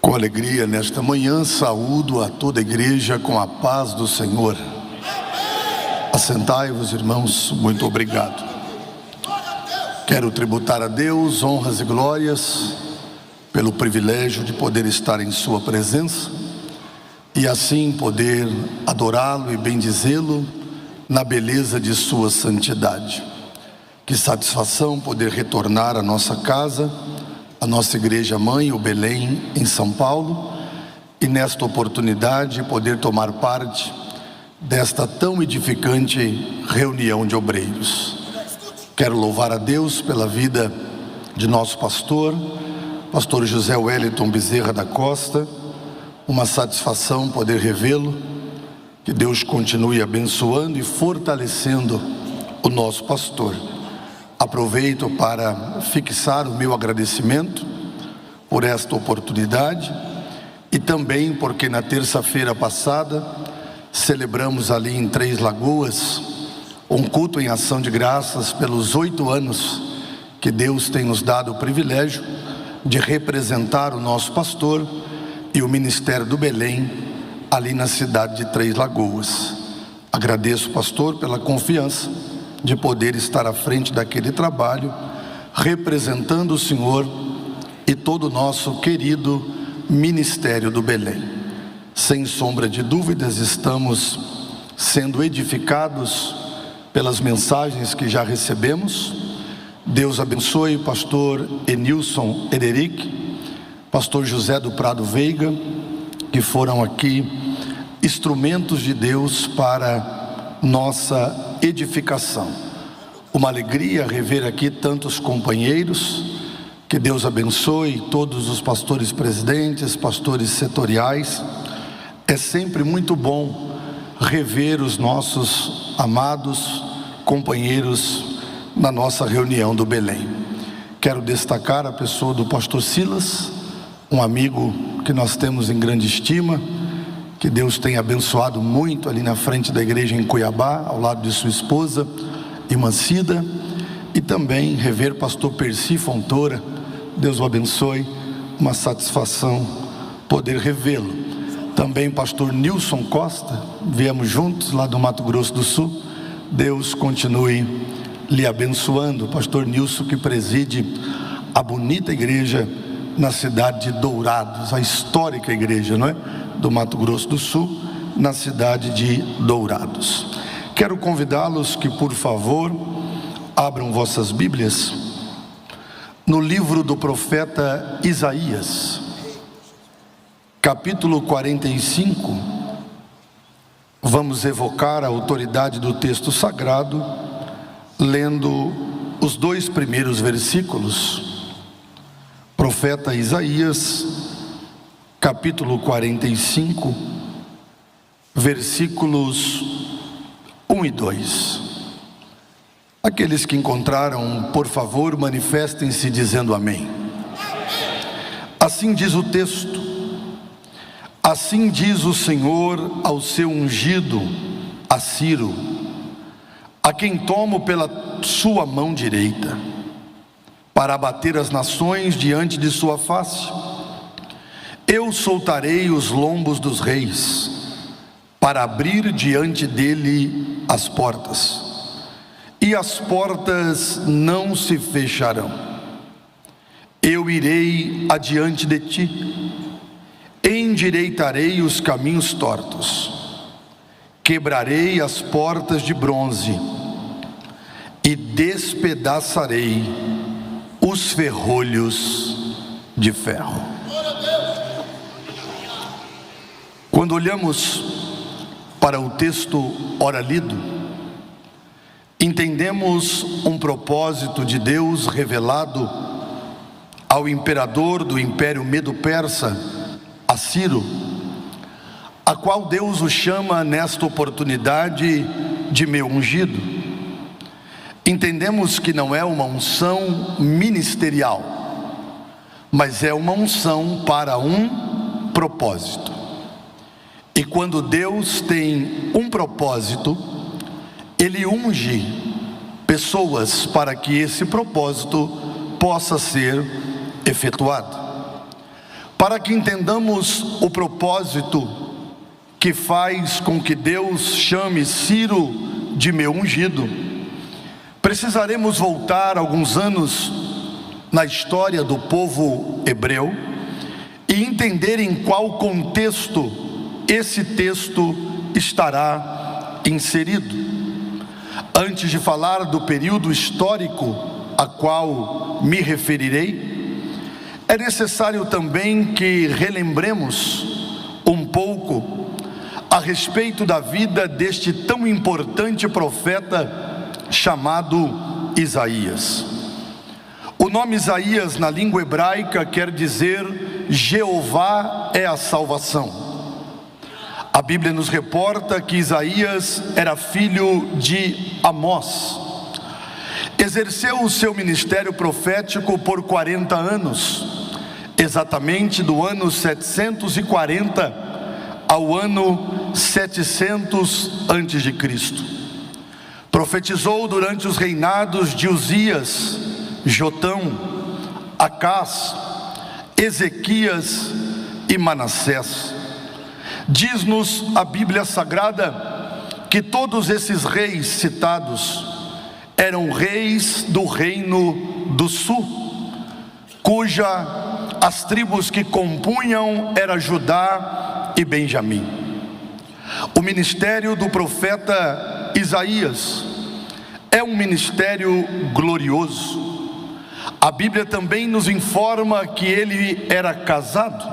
Com alegria nesta manhã, saúdo a toda a igreja com a paz do Senhor. Assentai-vos, irmãos, muito obrigado. Quero tributar a Deus honras e glórias pelo privilégio de poder estar em sua presença e assim poder adorá-lo e bendizê-lo na beleza de sua santidade. Que satisfação poder retornar à nossa casa, a nossa igreja mãe, o Belém, em São Paulo, e nesta oportunidade poder tomar parte desta tão edificante reunião de obreiros. Quero louvar a Deus pela vida de nosso pastor José Wellington Bezerra da Costa. Uma satisfação poder revê-lo. Que Deus continue abençoando e fortalecendo o nosso pastor. Aproveito para fixar o meu agradecimento por esta oportunidade e também porque na terça-feira passada celebramos ali em Três Lagoas um culto em ação de graças pelos 8 anos que Deus tem nos dado o privilégio de representar o nosso pastor e o Ministério do Belém ali na cidade de Três Lagoas. Agradeço, pastor, pela confiança de poder estar à frente daquele trabalho, representando o Senhor e todo o nosso querido Ministério do Belém. Sem sombra de dúvidas, estamos sendo edificados pelas mensagens que já recebemos. Deus abençoe o pastor Enilson Ereric, pastor José do Prado Veiga, que foram aqui instrumentos de Deus para nossa edificação. Uma alegria rever aqui tantos companheiros. Que Deus abençoe todos os pastores presidentes, pastores setoriais. É sempre muito bom rever os nossos amados companheiros na nossa reunião do Belém. Quero destacar a pessoa do pastor Silas, um amigo que nós temos em grande estima, que Deus tem abençoado muito ali na frente da igreja em Cuiabá, ao lado de sua esposa, irmã Cida, e também rever pastor Percy Fontoura. Deus o abençoe, uma satisfação poder revê-lo. Também pastor Nilson Costa, viemos juntos lá do Mato Grosso do Sul. Deus continue lhe abençoando. Pastor Nilson, que preside a bonita igreja na cidade de Dourados, a histórica igreja, não é? Do Mato Grosso do Sul, na cidade de Dourados. Quero convidá-los que, por favor, abram vossas Bíblias no livro do profeta Isaías, capítulo 45. Vamos evocar a autoridade do texto sagrado, lendo os 2 primeiros versículos. Profeta Isaías, capítulo 45, versículos 1 e 2. Aqueles que encontraram, por favor, manifestem-se dizendo amém. Assim diz o texto: assim diz o Senhor ao seu ungido, a Ciro, a quem tomo pela sua mão direita, para abater as nações diante de sua face. Eu soltarei os lombos dos reis, para abrir diante dele as portas, e as portas não se fecharão. Eu irei adiante de ti, endireitarei os caminhos tortos, quebrarei as portas de bronze e despedaçarei os ferrolhos de ferro. Quando olhamos para o texto ora lido, entendemos um propósito de Deus revelado ao imperador do Império Medo-Persa, a Ciro, a qual Deus o chama nesta oportunidade de meu ungido. Entendemos que não é uma unção ministerial, mas é uma unção para um propósito. E quando Deus tem um propósito, Ele unge pessoas para que esse propósito possa ser efetuado. Para que entendamos o propósito que faz com que Deus chame Ciro de meu ungido, precisaremos voltar alguns anos na história do povo hebreu e entender em qual contexto esse texto estará inserido. Antes de falar do período histórico a qual me referirei, é necessário também que relembremos um pouco a respeito da vida deste tão importante profeta chamado Isaías. O nome Isaías na língua hebraica quer dizer Jeová é a salvação. A Bíblia nos reporta que Isaías era filho de Amós. Exerceu o seu ministério profético por 40 anos, exatamente do ano 740 ao ano 700 a.C. Profetizou durante os reinados de Uzias, Jotão, Acás, Ezequias e Manassés. Diz-nos a Bíblia Sagrada que todos esses reis citados eram reis do reino do sul, cuja as tribos que compunham era Judá e Benjamim. O ministério do profeta Isaías é um ministério glorioso. A Bíblia também nos informa que ele era casado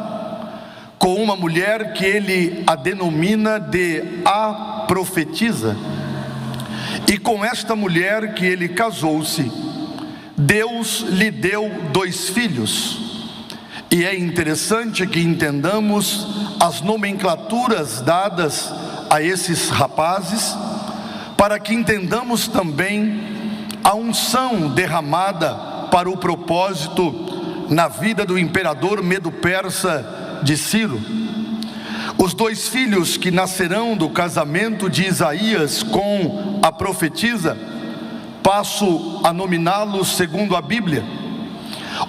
com uma mulher que ele a denomina de a profetisa. E com esta mulher que ele casou-se, Deus lhe deu 2 filhos. E é interessante que entendamos as nomenclaturas dadas a esses rapazes, para que entendamos também a unção derramada para o propósito na vida do imperador medo-persa de Ciro. Os 2 filhos que nascerão do casamento de Isaías com a profetisa, passo a nominá-los segundo a Bíblia.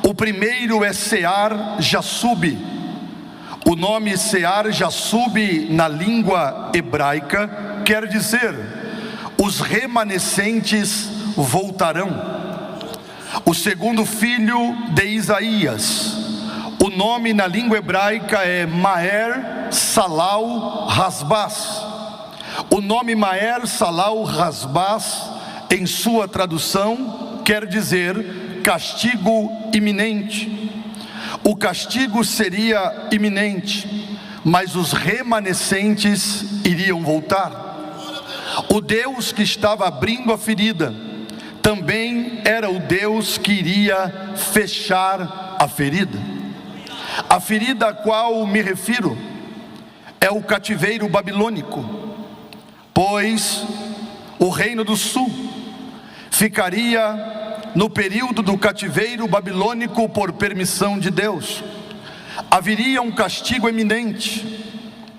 O primeiro é Sear-Jasub. O nome Sear-Jasub na língua hebraica quer dizer: os remanescentes voltarão. O segundo filho de Isaías, o nome na língua hebraica é Maher-Salal-Hasbaz. O nome Maher-Salal-Hasbaz, em sua tradução, quer dizer castigo iminente. O castigo seria iminente, mas os remanescentes iriam voltar. O Deus que estava abrindo a ferida também era o Deus que iria fechar a ferida. A ferida a qual me refiro é o cativeiro babilônico, pois o reino do sul ficaria no período do cativeiro babilônico por permissão de Deus. Haveria um castigo eminente,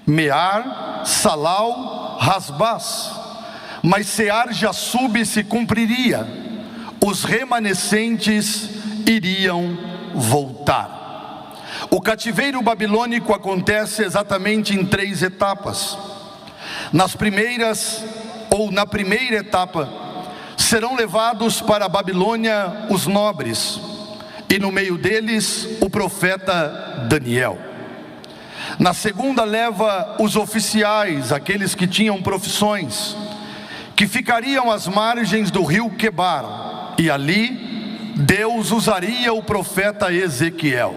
Mear, Salal, Hasbaz, mas Sear-Jasub se cumpriria, os remanescentes iriam voltar. O cativeiro babilônico acontece exatamente em 3 etapas. Na primeira etapa, serão levados para a Babilônia os nobres, e no meio deles o profeta Daniel. Na segunda leva os oficiais, aqueles que tinham profissões, que ficariam às margens do rio Quebar, e ali Deus usaria o profeta Ezequiel.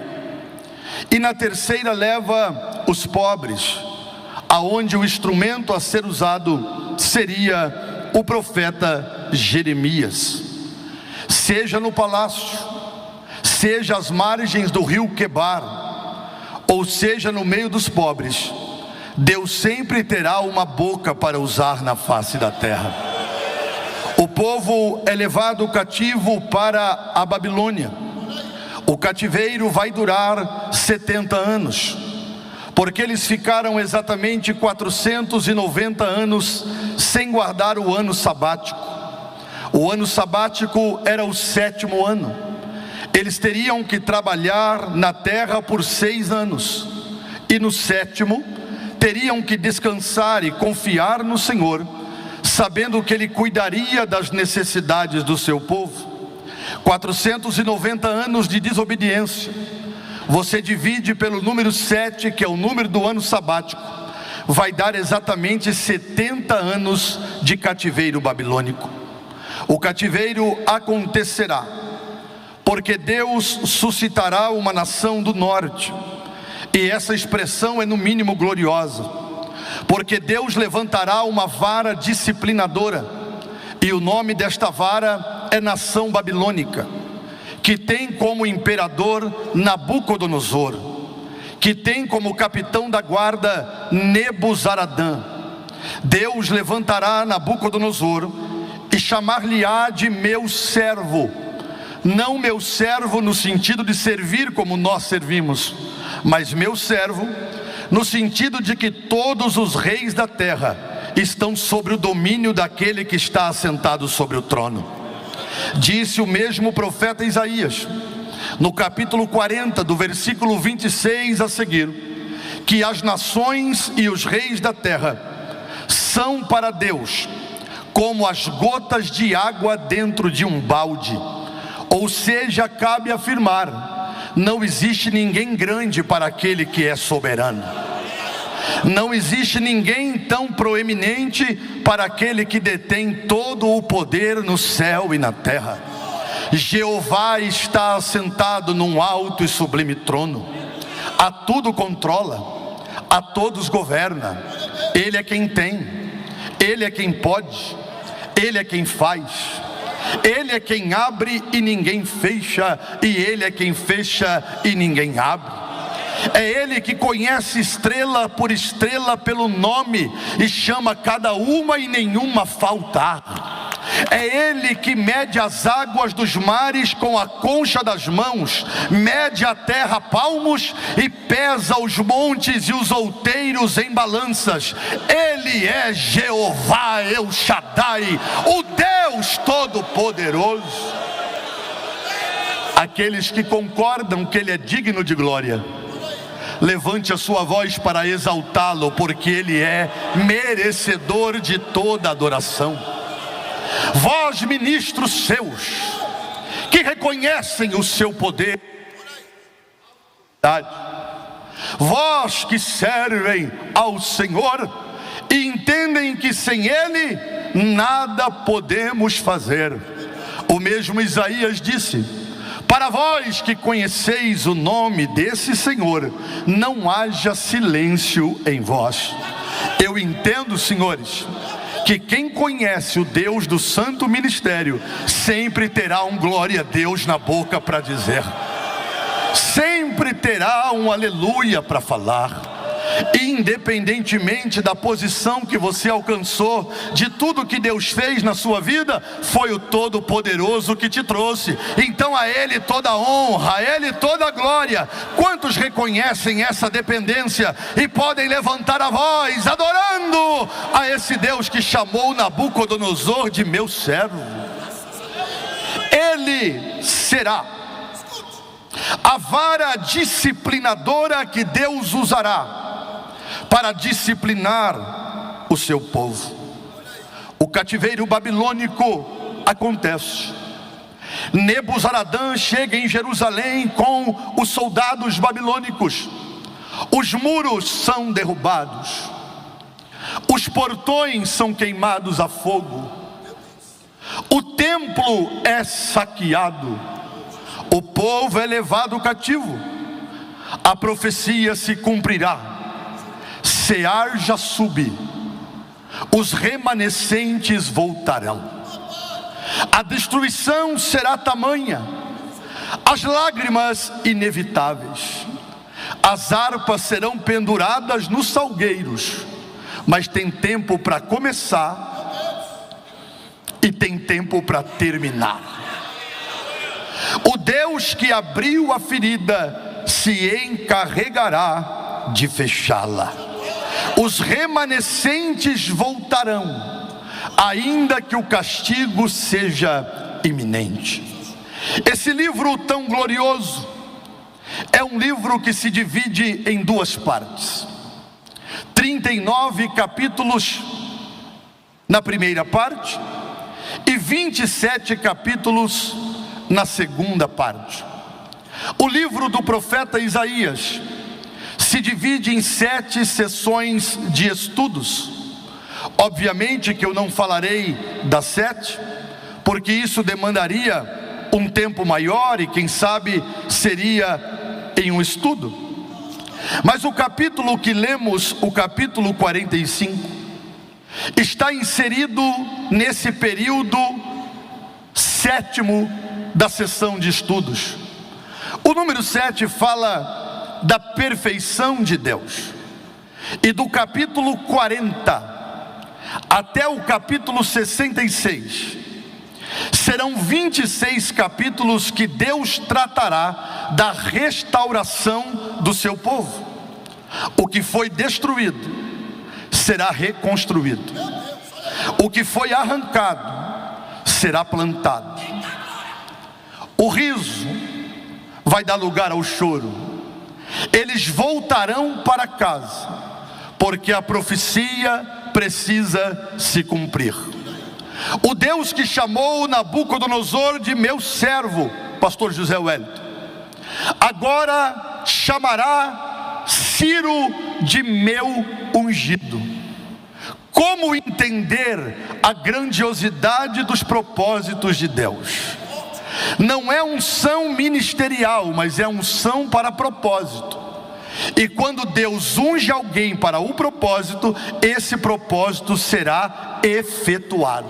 E na terceira leva os pobres, aonde o instrumento a ser usado seria o profeta Jeremias. Seja no palácio, seja às margens do rio Quebar, ou seja no meio dos pobres, Deus sempre terá uma boca para usar na face da terra. O povo é levado cativo para a Babilônia. O cativeiro vai durar 70 anos, porque eles ficaram exatamente 490 anos sem guardar o ano sabático. O ano sabático era o 7º ano. Eles teriam que trabalhar na terra por 6 anos, e no 7º teriam que descansar e confiar no Senhor, sabendo que Ele cuidaria das necessidades do seu povo. 490 anos de desobediência, você divide pelo número 7, que é o número do ano sabático, vai dar exatamente 70 anos de cativeiro babilônico. O cativeiro acontecerá porque Deus suscitará uma nação do norte, e essa expressão é no mínimo gloriosa, porque Deus levantará uma vara disciplinadora, e o nome desta vara é nação babilônica, que tem como imperador Nabucodonosor, que tem como capitão da guarda Nebuzaradã. Deus levantará Nabucodonosor e chamar-lhe-á de meu servo, não meu servo no sentido de servir como nós servimos, mas meu servo no sentido de que todos os reis da terra estão sobre o domínio daquele que está assentado sobre o trono. Disse o mesmo profeta Isaías, no capítulo 40, do versículo 26 a seguir, que as nações e os reis da terra são para Deus como as gotas de água dentro de um balde. Ou seja, cabe afirmar, não existe ninguém grande para aquele que é soberano. Não existe ninguém tão proeminente para aquele que detém todo o poder no céu e na terra. Jeová está assentado num alto e sublime trono, a tudo controla, a todos governa. Ele é quem tem, Ele é quem pode, Ele é quem faz. Ele é quem abre e ninguém fecha, e Ele é quem fecha e ninguém abre. É Ele que conhece estrela por estrela pelo nome e chama cada uma e nenhuma faltar. É Ele que mede as águas dos mares com a concha das mãos, mede a terra a palmos e pesa os montes e os outeiros em balanças. Ele é Jeová El Shaddai, o Deus Todo-Poderoso. Aqueles que concordam que Ele é digno de glória, levante a sua voz para exaltá-lo, porque Ele é merecedor de toda adoração. Vós, ministros seus, que reconhecem o seu poder, vós que servem ao Senhor e entendem que sem Ele nada podemos fazer. O mesmo Isaías disse: para vós que conheceis o nome desse Senhor, não haja silêncio em vós. Eu entendo, senhores, que quem conhece o Deus do santo ministério sempre terá um glória a Deus na boca para dizer, sempre terá um aleluia para falar, independentemente da posição que você alcançou, de tudo que Deus fez na sua vida, foi o Todo-Poderoso que te trouxe. Então a Ele toda a honra, a Ele toda a glória. Quantos reconhecem essa dependência e podem levantar a voz adorando a esse Deus que chamou Nabucodonosor de meu servo? Ele será a vara disciplinadora que Deus usará para disciplinar o seu povo. O cativeiro babilônico acontece. Nebuzaradã chega em Jerusalém com os soldados babilônicos. Os muros são derrubados, os portões são queimados a fogo, o templo é saqueado, o povo é levado cativo. A profecia se cumprirá. Sear já sube, os remanescentes voltarão. A destruição será tamanha, as lágrimas inevitáveis. As harpas serão penduradas nos salgueiros, mas tem tempo para começar e tem tempo para terminar. O Deus que abriu a ferida se encarregará de fechá-la. Os remanescentes voltarão, ainda que o castigo seja iminente. Esse livro tão glorioso é um livro que se divide em duas partes. 39 capítulos na primeira parte e 27 capítulos na segunda parte. O livro do profeta Isaías se divide em 7 sessões de estudos. Obviamente que eu não falarei das 7, porque isso demandaria um tempo maior e quem sabe seria em um estudo. Mas o capítulo que lemos, o capítulo 45, está inserido nesse período 7º da sessão de estudos. O número 7 fala da perfeição de Deus. E do capítulo 40 até o capítulo 66, serão 26 capítulos que Deus tratará da restauração do seu povo. O que foi destruído será reconstruído. O que foi arrancado será plantado. O riso vai dar lugar ao choro. Eles voltarão para casa, porque a profecia precisa se cumprir. O Deus que chamou Nabucodonosor de meu servo, pastor José Wellington, agora chamará Ciro de meu ungido. Como entender a grandiosidade dos propósitos de Deus? Não é unção ministerial, mas é unção para propósito. E quando Deus unge alguém para o propósito, esse propósito será efetuado.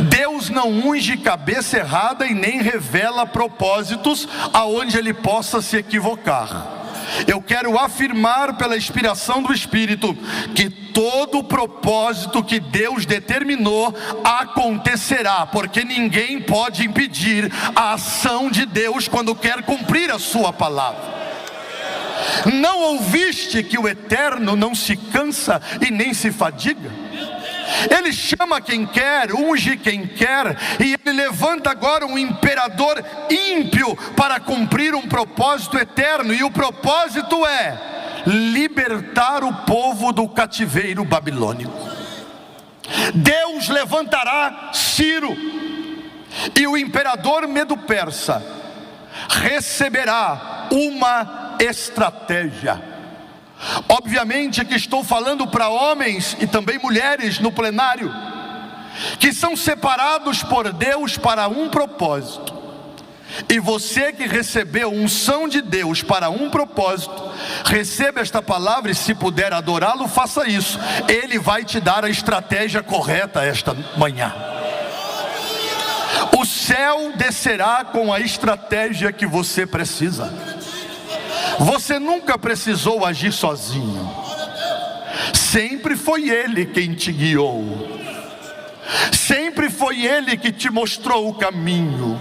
Deus não unge cabeça errada e nem revela propósitos aonde ele possa se equivocar. Eu quero afirmar pela inspiração do Espírito que todo o propósito que Deus determinou acontecerá, porque ninguém pode impedir a ação de Deus quando quer cumprir a sua palavra. Não ouviste que o Eterno não se cansa e nem se fadiga? Ele chama quem quer, unge quem quer, e ele levanta agora um imperador ímpio para cumprir um propósito eterno. E o propósito é libertar o povo do cativeiro babilônico. Deus levantará Ciro, e o imperador Medo-Persa receberá uma estratégia. Obviamente que estou falando para homens e também mulheres no plenário, que são separados por Deus para um propósito. E você que recebeu unção de Deus para um propósito, receba esta palavra e se puder adorá-lo, faça isso. Ele vai te dar a estratégia correta esta manhã. O céu descerá com a estratégia que você precisa. Você nunca precisou agir sozinho. Sempre foi Ele quem te guiou. Sempre foi Ele que te mostrou o caminho.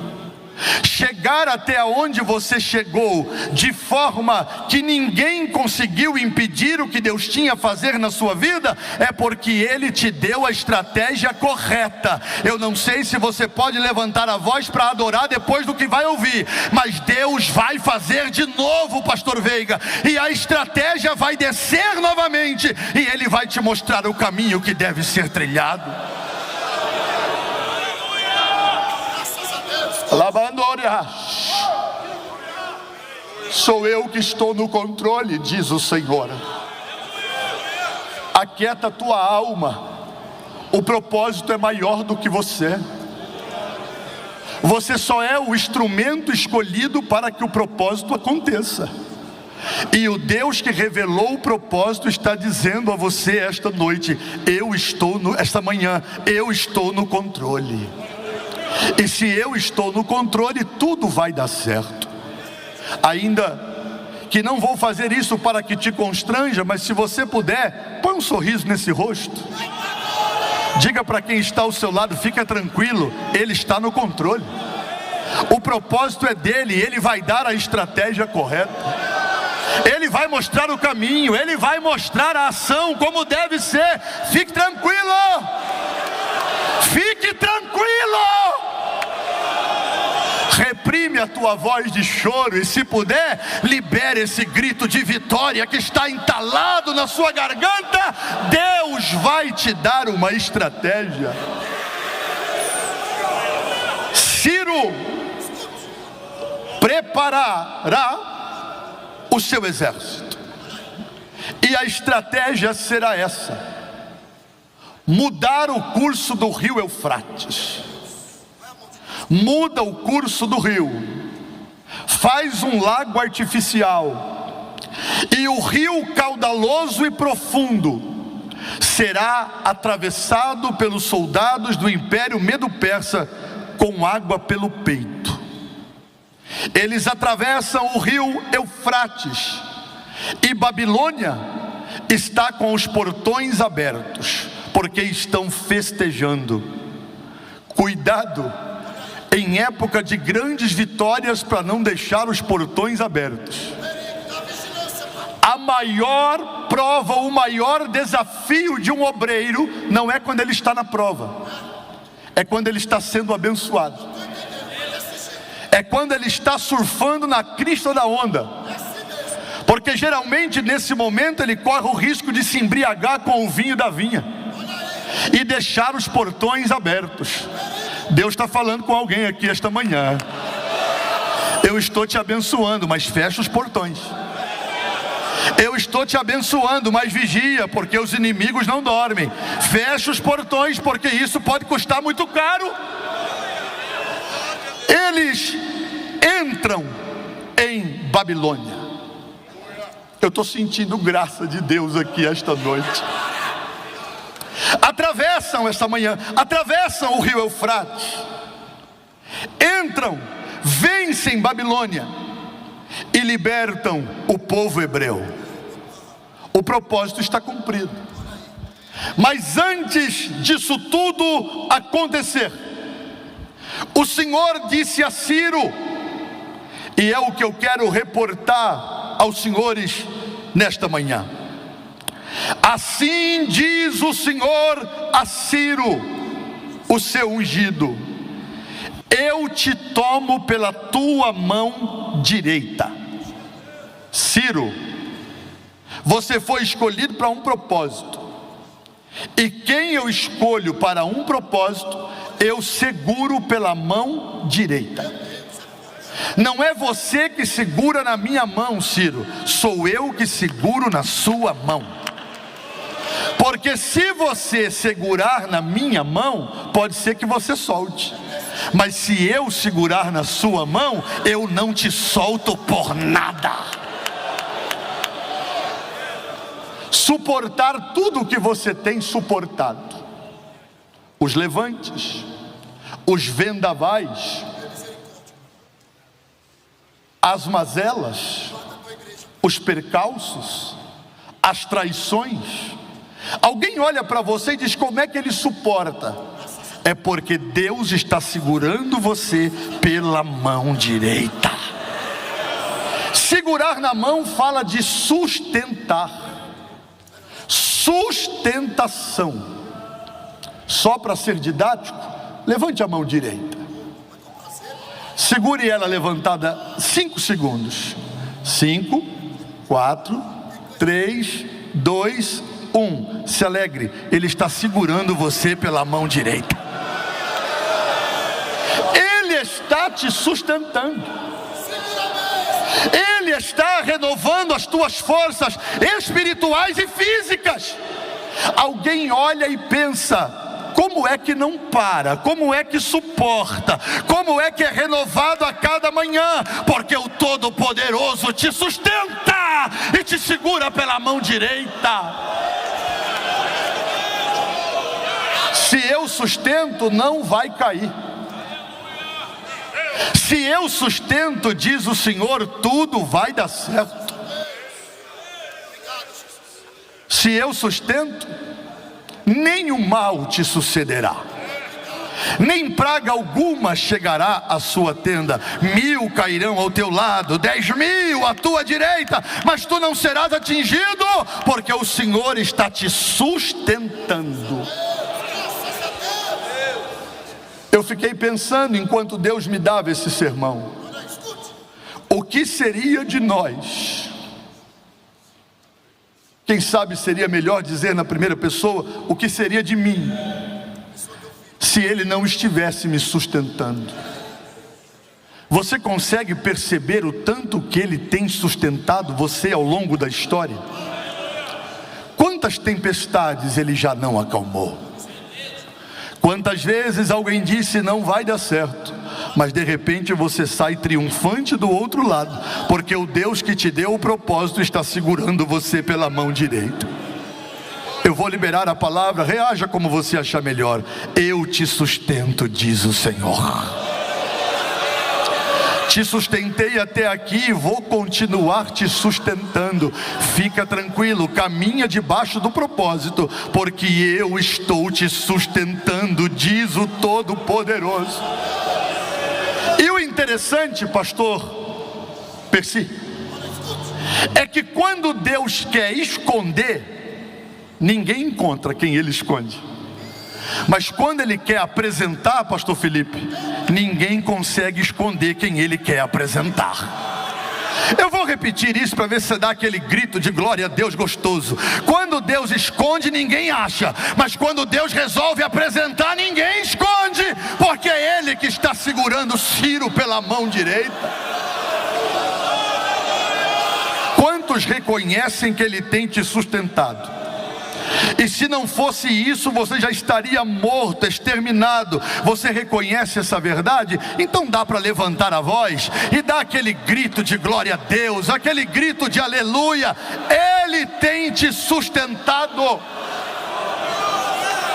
Chegar até onde você chegou, de forma que ninguém conseguiu impedir o que Deus tinha a fazer na sua vida, é porque Ele te deu a estratégia correta. Eu não sei se você pode levantar a voz para adorar depois do que vai ouvir, mas Deus vai fazer de novo, pastor Veiga, e a estratégia vai descer novamente, e Ele vai te mostrar o caminho que deve ser trilhado. Lavandória, sou eu que estou no controle, diz o Senhor. Aquieta a tua alma. O propósito é maior do que você. Você só é o instrumento escolhido para que o propósito aconteça. E o Deus que revelou o propósito está dizendo a você esta noite: esta manhã, eu estou no controle. E se eu estou no controle, tudo vai dar certo. Ainda que não vou fazer isso para que te constranja, mas se você puder, põe um sorriso nesse rosto. Diga para quem está ao seu lado: fica tranquilo, Ele está no controle. O propósito é dele, Ele vai dar a estratégia correta. Ele vai mostrar o caminho, Ele vai mostrar a ação como deve ser. Fique tranquilo. Fique tranquilo. tire a tua voz de choro e, se puder, libere esse grito de vitória que está entalado na sua garganta. Deus vai te dar uma estratégia. Ciro preparará o seu exército, e a estratégia será essa: mudar o curso do rio Eufrates. Muda o curso do rio, faz um lago artificial, e o rio caudaloso e profundo será atravessado pelos soldados do Império Medo-Persa com água pelo peito. Eles atravessam o rio Eufrates, e Babilônia está com os portões abertos, porque estão festejando. Cuidado em época de grandes vitórias para não deixar os portões abertos. A maior prova, o maior desafio de um obreiro não é quando ele está na prova, é quando ele está sendo abençoado, é quando ele está surfando na crista da onda, porque geralmente nesse momento ele corre o risco de se embriagar com o vinho da vinha e deixar os portões abertos. Deus está falando com alguém aqui esta manhã. Eu estou te abençoando, mas fecha os portões. Eu estou te abençoando, mas vigia, porque os inimigos não dormem. Fecha os portões, porque isso pode custar muito caro. Eles entram em Babilônia. Eu estou sentindo graça de Deus aqui esta noite. Atravessam esta manhã, atravessam o rio Eufrates, entram, vencem Babilônia e libertam o povo hebreu. O propósito está cumprido. Mas antes disso tudo acontecer, o Senhor disse a Ciro, e é o que eu quero reportar aos senhores nesta manhã: assim diz o Senhor a Ciro, o seu ungido: eu te tomo pela tua mão direita. Ciro, você foi escolhido para um propósito, e quem eu escolho para um propósito, eu seguro pela mão direita. Não é você que segura na minha mão, Ciro, sou eu que seguro na sua mão. Porque se você segurar na minha mão, pode ser que você solte, mas se eu segurar na sua mão, eu não te solto por nada. Suportar tudo o que você tem suportado: os levantes, os vendavais, as mazelas, os percalços, as traições. Alguém olha para você e diz: como é que ele suporta? É porque Deus está segurando você pela mão direita. Segurar na mão fala de sustentar, sustentação. Só para ser didático, levante a mão direita, segure ela levantada 5 segundos. 5, 4, 3, 2, 1. Se alegre, Ele está segurando você pela mão direita. Ele está te sustentando. Ele está renovando as tuas forças espirituais e físicas. Alguém olha e pensa: como é que não para? Como é que suporta? Como é que é renovado a cada manhã? Porque o Todo-Poderoso te sustenta e te segura pela mão direita. Se eu sustento, não vai cair. Se eu sustento, diz o Senhor, tudo vai dar certo. Se eu sustento, nenhum mal te sucederá, nem praga alguma chegará à sua tenda. 1000 cairão ao teu lado, 10.000 à tua direita, mas tu não serás atingido, porque o Senhor está te sustentando. Eu fiquei pensando enquanto Deus me dava esse sermão: o que seria de nós? Quem sabe seria melhor dizer na primeira pessoa, o que seria de mim, se Ele não estivesse me sustentando? Você consegue perceber o tanto que Ele tem sustentado você ao longo da história? Quantas tempestades Ele já não acalmou? Quantas vezes alguém disse não vai dar certo, mas de repente você sai triunfante do outro lado, porque o Deus que te deu o propósito está segurando você pela mão direita. Eu vou liberar a palavra, reaja como você achar melhor. Eu te sustento, diz o Senhor. Te sustentei até aqui e vou continuar te sustentando. Fica tranquilo, caminha debaixo do propósito, porque eu estou te sustentando, diz o Todo-Poderoso. E o interessante, pastor Percy, é que quando Deus quer esconder, ninguém encontra quem Ele esconde. Mas quando Ele quer apresentar, pastor Felipe, ninguém consegue esconder quem Ele quer apresentar. Eu vou repetir isso para ver se você dá aquele grito de glória a Deus gostoso. Quando Deus esconde, ninguém acha. Mas quando Deus resolve apresentar, ninguém esconde, porque é Ele que está segurando Ciro pela mão direita. Quantos reconhecem que Ele tem te sustentado? E se não fosse isso, você já estaria morto, exterminado. Você reconhece essa verdade? Então dá para levantar a voz e dar aquele grito de glória a Deus, aquele grito de aleluia. Ele tem te sustentado.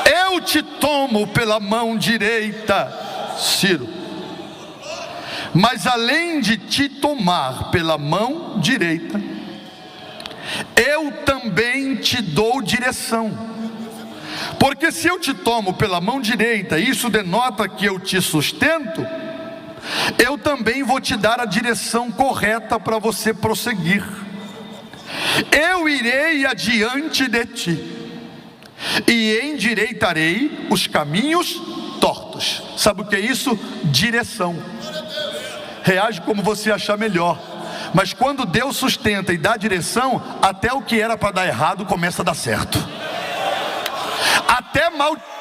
Eu te tomo pela mão direita, Ciro. Mas além de te tomar pela mão direita, eu também te dou direção. Porque se eu te tomo pela mão direita, isso denota que eu te sustento, eu também vou te dar a direção correta para você prosseguir. Eu irei adiante de ti e endireitarei os caminhos tortos. Sabe o que é isso? Direção. Reage como você achar melhor. Mas quando Deus sustenta e dá direção, até o que era para dar errado começa a dar certo. Até maldição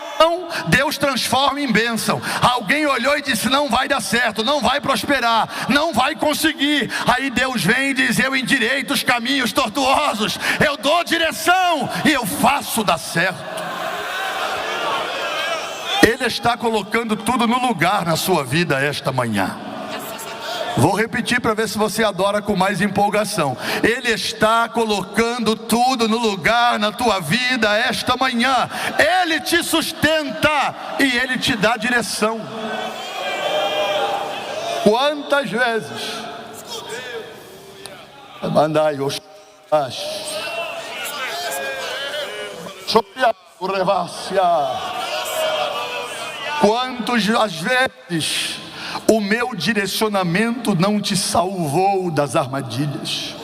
Deus transforma em bênção. Alguém olhou e disse não vai dar certo, não vai prosperar, não vai conseguir. Aí Deus vem e diz eu endireito os caminhos tortuosos, eu dou direção e eu faço dar certo. Ele está colocando tudo no lugar na sua vida esta manhã. Vou repetir para ver se você adora com mais empolgação. Ele está colocando tudo no lugar na tua vida esta manhã. Ele te sustenta e Ele te dá direção. Quantas vezes mandai os quantas às vezes o meu direcionamento não te salvou das armadilhas.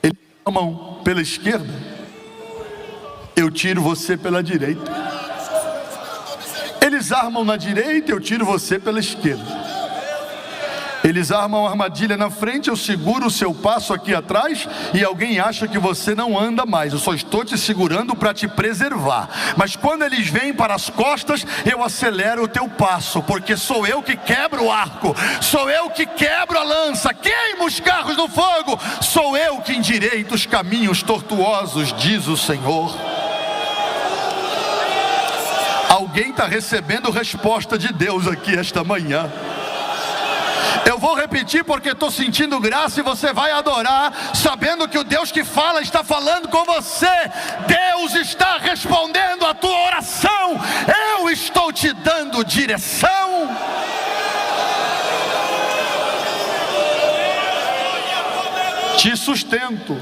Eles chamam pela esquerda, eu tiro você pela direita. Eles armam na direita, eu tiro você pela esquerda. Eles armam a armadilha na frente, eu seguro o seu passo aqui atrás e alguém acha que você não anda mais. Eu só estou te segurando para te preservar. Mas quando eles vêm para as costas, eu acelero o teu passo, porque sou eu que quebro o arco, sou eu que quebro a lança, queimo os carros no fogo, sou eu que endireito os caminhos tortuosos, diz o Senhor. Alguém está recebendo resposta de Deus aqui esta manhã. Eu vou repetir porque estou sentindo graça e você vai adorar, sabendo que o Deus que fala está falando com você. Deus está respondendo a tua oração. Eu estou te dando direção. Te sustento,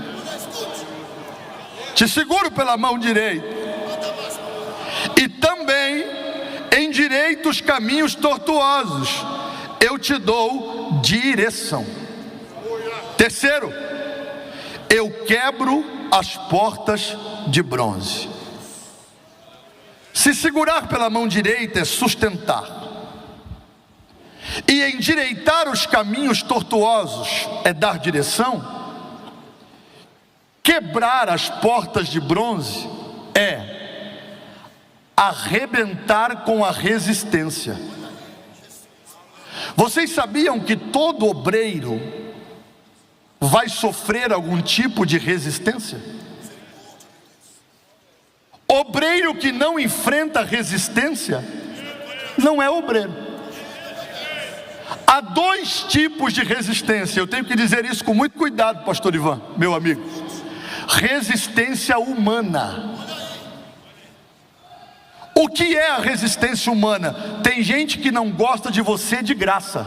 te seguro pela mão direita e também endireito os caminhos tortuosos. Eu te dou direção. Terceiro, eu quebro as portas de bronze. Se segurar pela mão direita é sustentar. E endireitar os caminhos tortuosos é dar direção. Quebrar as portas de bronze é arrebentar com a resistência. Vocês sabiam que todo obreiro vai sofrer algum tipo de resistência? Obreiro que não enfrenta resistência não é obreiro. Há dois tipos de resistência. Eu tenho que dizer isso com muito cuidado, pastor Ivan, meu amigo. Resistência humana. O que é a resistência humana? Tem gente que não gosta de você de graça.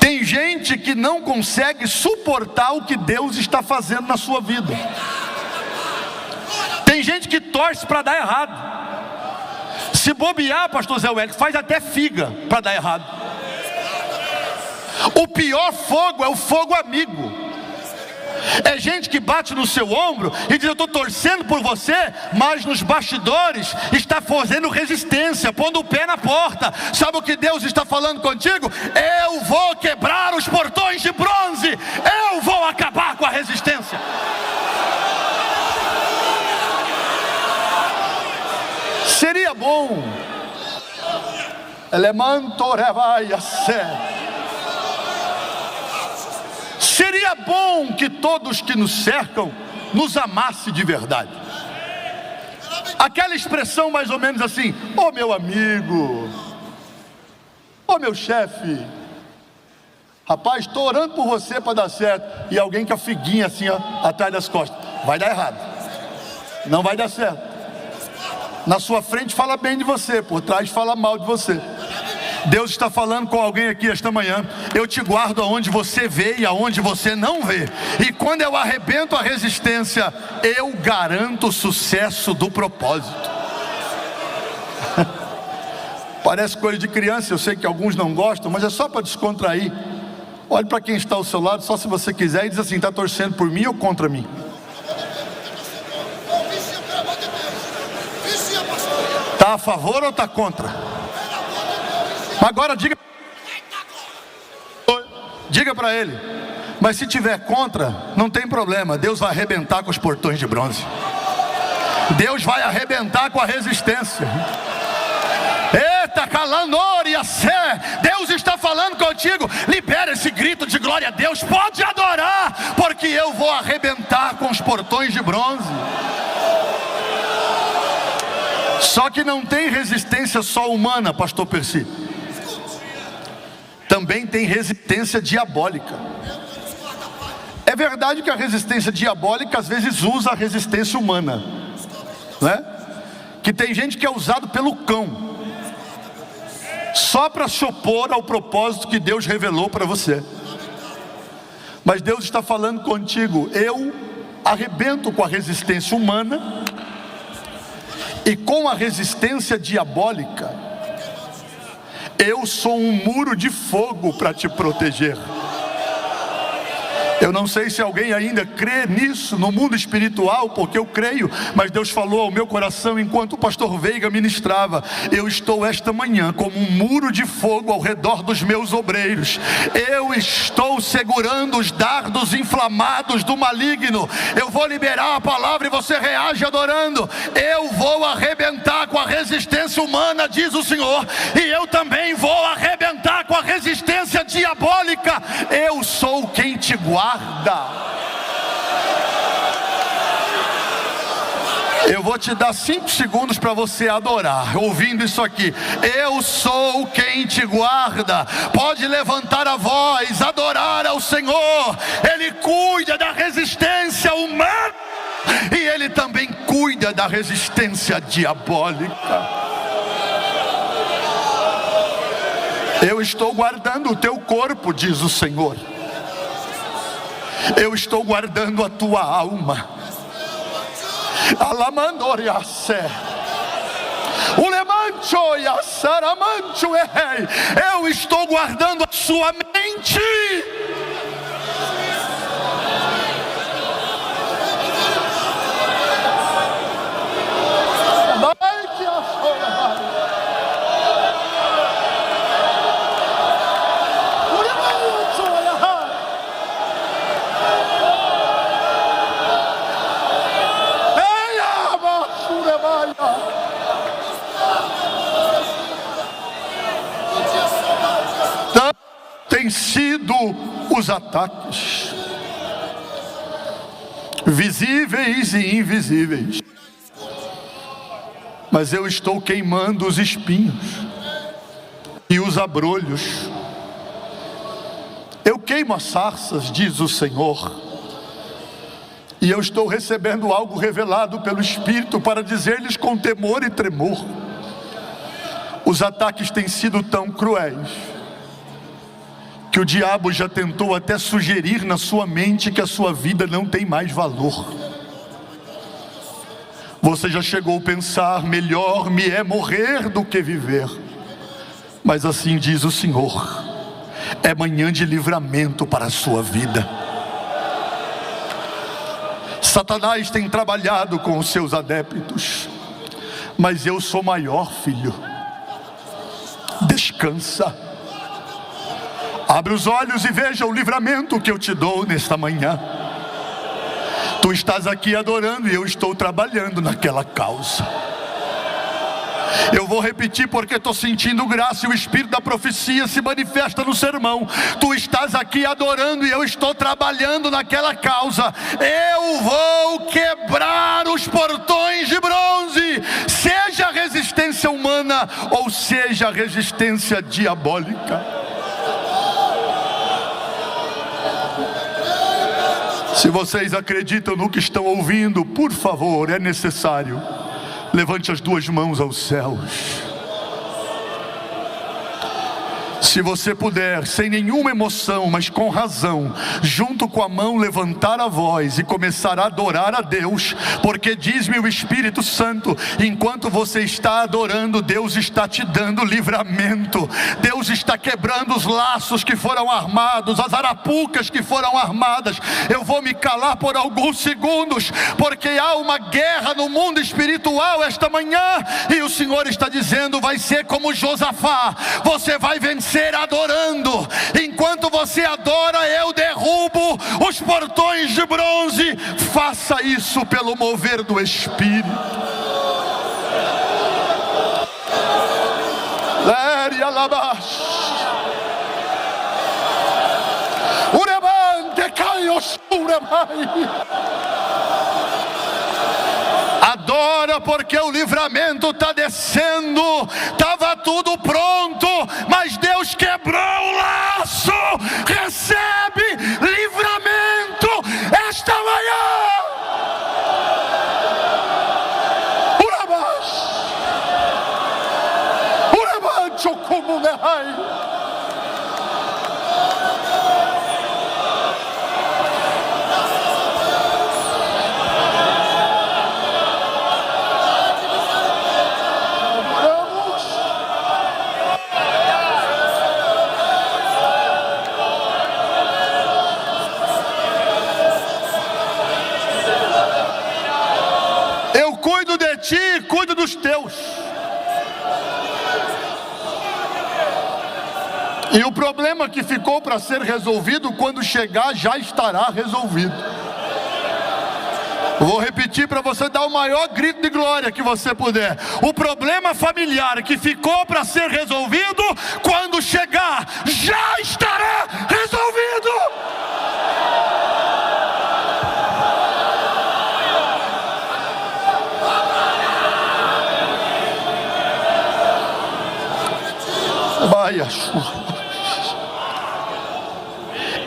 Tem gente que não consegue suportar o que Deus está fazendo na sua vida. Tem gente que torce para dar errado. Se bobear, pastor Zé Wellington, faz até figa para dar errado. O pior fogo é o fogo amigo. É gente que bate no seu ombro e diz: eu estou torcendo por você, mas nos bastidores está fazendo resistência, pondo o pé na porta. Sabe o que Deus está falando contigo? Eu vou quebrar os portões de bronze, eu vou acabar com a resistência. Seria bom, seria bom que todos que nos cercam nos amassem de verdade. Aquela expressão mais ou menos assim: ô meu amigo, ô meu chefe, rapaz, estou orando por você para dar certo. E alguém com a figuinha assim, ó, atrás das costas: vai dar errado, não vai dar certo. Na sua frente fala bem de você, por trás fala mal de você. Deus está falando com alguém aqui esta manhã: eu te guardo aonde você vê e aonde você não vê. E quando eu arrebento a resistência, eu garanto o sucesso do propósito. Parece coisa de criança, eu sei que alguns não gostam, mas é só para descontrair. Olhe para quem está ao seu lado, só se você quiser, e diz assim: está torcendo por mim ou contra mim? Está a favor ou está contra? Agora diga para ele: mas se tiver contra, não tem problema, Deus vai arrebentar com os portões de bronze. Deus vai arrebentar com a resistência. Eita, calanória, sé. Deus está falando contigo. Libera esse grito de glória a Deus. Pode adorar, porque eu vou arrebentar com os portões de bronze. Só que não tem resistência só humana, pastor Percy. Também tem resistência diabólica. É verdade que a resistência diabólica às vezes usa a resistência humana, não é? Que tem gente que é usado pelo cão, só para se opor ao propósito que Deus revelou para você. Mas Deus está falando contigo: eu arrebento com a resistência humana e com a resistência diabólica. Eu sou um muro de fogo para te proteger. Eu não sei se alguém ainda crê nisso no mundo espiritual, porque eu creio, mas Deus falou ao meu coração enquanto o pastor Veiga ministrava: eu estou esta manhã como um muro de fogo ao redor dos meus obreiros. Eu estou segurando os dardos inflamados do maligno. Eu vou liberar a palavra e você reage adorando. Eu vou arrebentar com a resistência humana, diz o Senhor, e eu também vou arrebentar com a resistência diabólica. Eu sou quem te guarda. Eu vou te dar 5 segundos para você adorar, ouvindo isso aqui: eu sou quem te guarda. Pode levantar a voz, adorar ao Senhor. Ele cuida da resistência humana e Ele também cuida da resistência diabólica. Eu estou guardando o teu corpo, diz o Senhor. Eu estou guardando a tua alma. Alamandoriassé. Eu estou guardando a sua mente. têm sido os ataques, visíveis e invisíveis. Mas eu estou queimando os espinhos e os abrolhos. Eu queimo as sarças, diz o Senhor. E eu estou recebendo algo revelado pelo Espírito para dizer-lhes com temor e tremor: os ataques têm sido tão cruéis que o diabo já tentou até sugerir na sua mente que a sua vida não tem mais valor. Você já chegou a pensar: melhor me é morrer do que viver. Mas assim diz o Senhor: é manhã de livramento para a sua vida. Satanás tem trabalhado com os seus adeptos, mas eu sou maior, filho. Descansa. Abre os olhos e veja o livramento que eu te dou nesta manhã. Tu estás aqui adorando e eu estou trabalhando naquela causa. Eu vou repetir porque estou sentindo graça e o Espírito da profecia se manifesta no sermão. Tu estás aqui adorando e eu estou trabalhando naquela causa. Eu vou quebrar os portões de bronze, seja a resistência humana ou seja a resistência diabólica. Se vocês acreditam no que estão ouvindo, por favor, é necessário, levante as duas mãos aos céus. Se você puder, sem nenhuma emoção, mas com razão, junto com a mão levantar a voz e começar a adorar a Deus, porque diz-me o Espírito Santo, enquanto você está adorando, Deus está te dando livramento. Deus está quebrando os laços que foram armados, as arapucas que foram armadas. Eu vou me calar por alguns segundos, porque há uma guerra no mundo espiritual esta manhã, e o Senhor está dizendo: vai ser como Josafá, você vai vencer adorando. Enquanto você adora, eu derrubo os portões de bronze. Faça isso pelo mover do Espírito. Léria labash. Uremante caios uremai. Adora, porque o livramento está descendo. Estava tudo pronto, mas Deus quebrou o laço. Recebe livramento esta manhã. Urabacho como nehai. Cuido de ti e cuido dos teus. E o problema que ficou para ser resolvido, quando chegar, já estará resolvido. Vou repetir para você dar o maior grito de glória que você puder. O problema familiar que ficou para ser resolvido, quando chegar, já estará resolvido.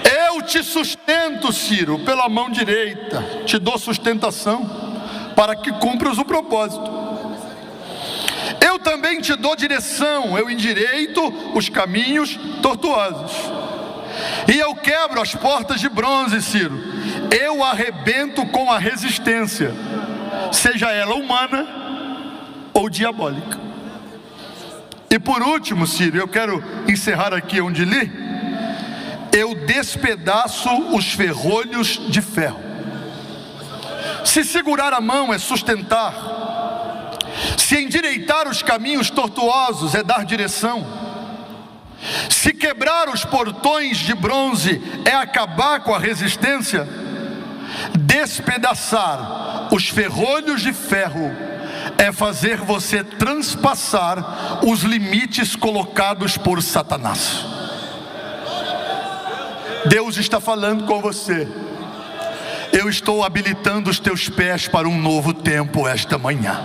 Eu te sustento, Ciro, pela mão direita, te dou sustentação para que cumpras o propósito. Eu também te dou direção, eu endireito os caminhos tortuosos. E eu quebro as portas de bronze, Ciro. Eu arrebento com a resistência, seja ela humana ou diabólica. E por último, Ciro, eu quero encerrar aqui onde li. Eu despedaço os ferrolhos de ferro. Se segurar a mão é sustentar. Se endireitar os caminhos tortuosos é dar direção. Se quebrar os portões de bronze é acabar com a resistência. Despedaçar os ferrolhos de ferro é fazer você transpassar os limites colocados por Satanás. Deus está falando com você. Eu estou habilitando os teus pés para um novo tempo esta manhã.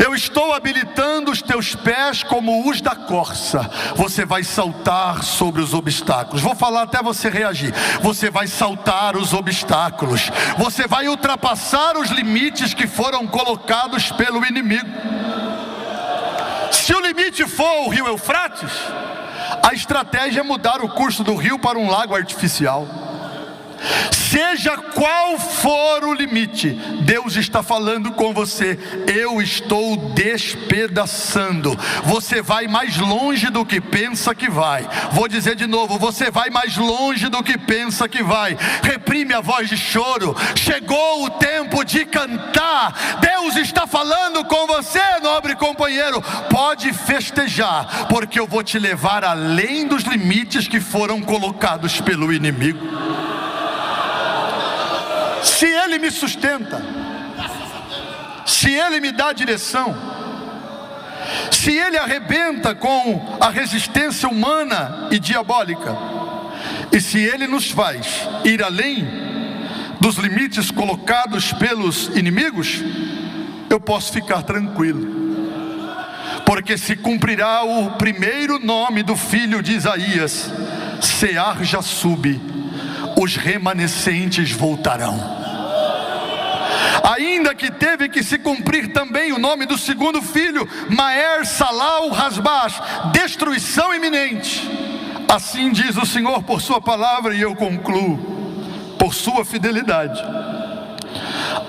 Eu estou habilitando os teus pés como os da corça. Você vai saltar sobre os obstáculos. Vou falar até você reagir. Você vai saltar os obstáculos. Você vai ultrapassar os limites que foram colocados pelo inimigo. Se o limite for o rio Eufrates, a estratégia é mudar o curso do rio para um lago artificial. Seja qual for o limite, Deus está falando com você. Eu estou despedaçando. Você vai mais longe do que pensa que vai. Vou dizer de novo, você vai mais longe do que pensa que vai. Reprime a voz de choro. Chegou o tempo de cantar. Deus está falando com você, nobre companheiro. Pode festejar, porque eu vou te levar além dos limites que foram colocados pelo inimigo. Se Ele me sustenta, se Ele me dá direção, se Ele arrebenta com a resistência humana e diabólica, e se Ele nos faz ir além dos limites colocados pelos inimigos, eu posso ficar tranquilo, porque se cumprirá o primeiro nome do filho de Isaías: Sear Jasub, os remanescentes voltarão. Ainda que teve que se cumprir também o nome do segundo filho, Maer Salal Hasbash, destruição iminente. Assim diz o Senhor por sua palavra, e eu concluo, por sua fidelidade.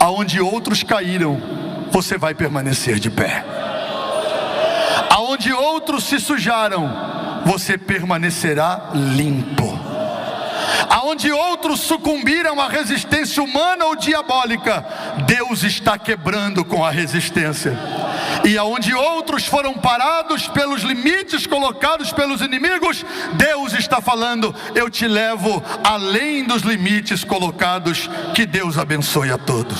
Aonde outros caíram, você vai permanecer de pé. Aonde outros se sujaram, você permanecerá limpo. Aonde outros sucumbiram à resistência humana ou diabólica, Deus está quebrando com a resistência. E aonde outros foram parados pelos limites colocados pelos inimigos, Deus está falando: eu te levo além dos limites colocados. Que Deus abençoe a todos.